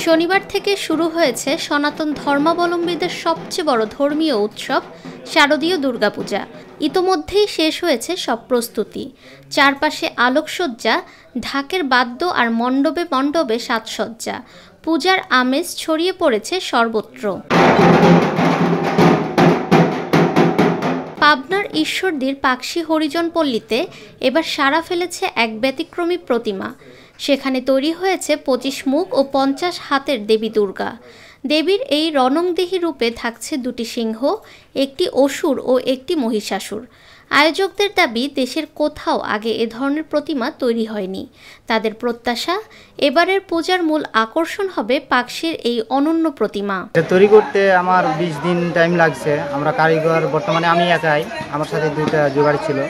শনিবার থেকে শুরু হয়েছে সনাতন ধর্মাবলম্বীদের সবচেয়ে বড় ধর্মীয় উৎসব শারদীয় দুর্গাপূজা। ইতোমধ্যেই শেষ হয়েছে সব প্রস্তুতি। চারপাশে আলোকসজ্জা, ঢাকের বাদ্য আর মণ্ডপে মণ্ডপে সাজসজ্জা। পূজার আমেজ ছড়িয়ে পড়েছে সর্বত্র। পাবনার ঈশ্বরদীর পাকশী হরিজন পল্লীতে এবার সাড়া ফেলেছে এক ব্যতিক্রমী প্রতিমা। সেখানে তৈরি হয়েছে 25 মুখ ও 50 হাতের দেবী দুর্গা। দেবীর এই রণংদেহী রূপে থাকছে দুটি সিংহ, একটি অসুর ও একটি মহিষাসুর। আয়োজকদের দাবি, দেশের কোথাও আগে এ ধরনের প্রতিমা তৈরি হয়নি। তাদের প্রত্যাশা, এবারের পূজার মূল আকর্ষণ হবে পাকশীর এই অনন্য প্রতিমা। তৈরি করতে আমার 20 দিন টাইম লাগছে। আমরা কারিগর বর্তমানে আমি একাই, আমার সাথে 2টা জোগাড় ছিল।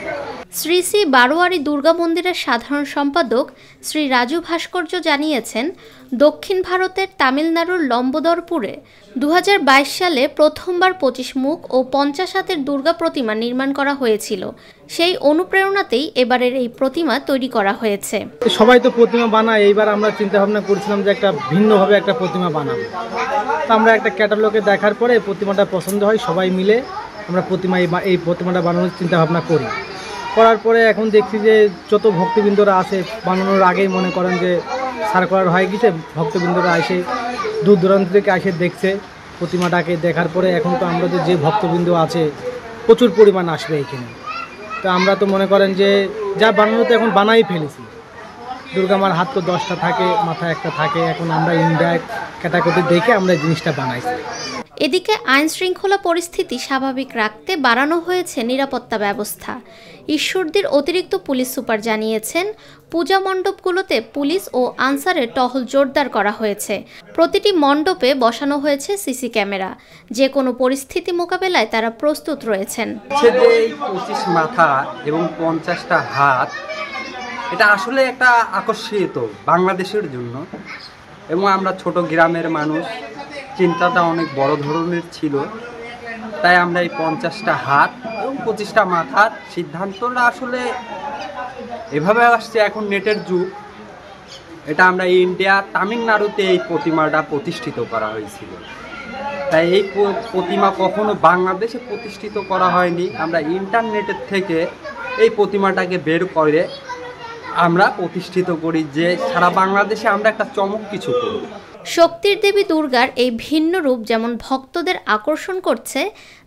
শ্রী শ্রী বারোয়ারি দুর্গা মন্দিরের সাধারণ সম্পাদক শ্রী রাজু ভাস্কর্য জানিয়েছেন, দক্ষিণ ভারতের তামিলনাড়ুর লম্বোদরপুরে 2022 সালে প্রথমবার 25 মুখ ও 50 হাতের দুর্গা প্রতিমা নির্মাণ করা হয়েছিল। সেই অনুপ্রেরণাতেই এবারের এই প্রতিমা তৈরি করা হয়েছে। সবাই তো প্রতিমা বানায়, এইবার আমরা চিন্তা ভাবনা করছিলাম যে একটা ভিন্নভাবে একটা প্রতিমা বানাবো। তো আমরা একটা ক্যাটালগে দেখার পরে প্রতিমাটা পছন্দ হয়, সবাই মিলে আমরা এই প্রতিমাটা বানানোর চিন্তা ভাবনা করার পরে এখন দেখছি যে যত ভক্তবৃন্দরা আছে, বানানোর আগেই মনে করেন যে সার্কুলার হয়ে গেছে, ভক্তবৃন্দরা এসে দূর দূরান্ত থেকে এসে দেখছে প্রতিমাটাকে। দেখার পরে এখন তো আমরা যে ভক্তবৃন্দ আছে প্রচুর পরিমাণ আসবে এখানে। তো আমরা তো মনে করেন যে যা বানানো তো এখন বানাই ফেলেছি। দুর্গা মার হাত তো 10টা থাকে, মাথায় একটা থাকে। এখন আমরা ইন্ডিয়া ক্যাটাগরি দেখে আমরা এই জিনিসটা বানাইছি। এদিকে আইন শৃঙ্খলা পরিস্থিতি স্বাভাবিক রাখতে বাড়ানো হয়েছে নিরাপত্তা ব্যবস্থা। ঈশ্বরদীর অতিরিক্ত পুলিশ সুপার জানিয়েছেন, পূজা মণ্ডপগুলোতে পুলিশ ও আনসারের টহল জোরদার করা হয়েছে। প্রতিটি মণ্ডপে বসানো হয়েছে সিসি ক্যামেরা। যে কোনো পরিস্থিতি মোকাবেলায় তারা প্রস্তুত রয়েছেন। 25 মাথা এবং 50টা হাত, এটা আসলে একটা আকর্ষিত বাংলাদেশের জন্য। এবং আমরা ছোট গ্রামের মানুষ, চিন্তাটা অনেক বড় ধরনের ছিল, তাই আমরা এই 50টা হাত এবং 25টা মাথার সিদ্ধান্তটা আসলে এভাবে আসছে। এখন নেটের যুগ, এটা আমরা ইন্ডিয়া তামিলনাড়ুতে এই প্রতিমাটা প্রতিষ্ঠিত করা হয়েছিল। তাই এই প্রতিমা কখনো বাংলাদেশে প্রতিষ্ঠিত করা হয়নি। আমরা ইন্টারনেটের থেকে এই প্রতিমাটাকে বের করে আমরা প্রতিষ্ঠিত করি, যে সারা বাংলাদেশে আমরা একটা চমক কিছু করি। শক্তির দেবী দুর্গার এই ভিন্ন রূপ যেমন ভক্তদের আকর্ষণ করছে,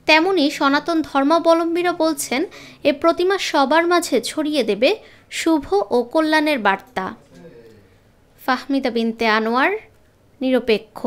তেমনি সনাতন ধর্মাবলম্বীরা বলছেন এ প্রতিমা সবার মাঝে ছড়িয়ে দেবে শুভ ও কল্যাণের বার্তা। ফাহমিদা বিনতে আনোয়ার, নিরপেক্ষ।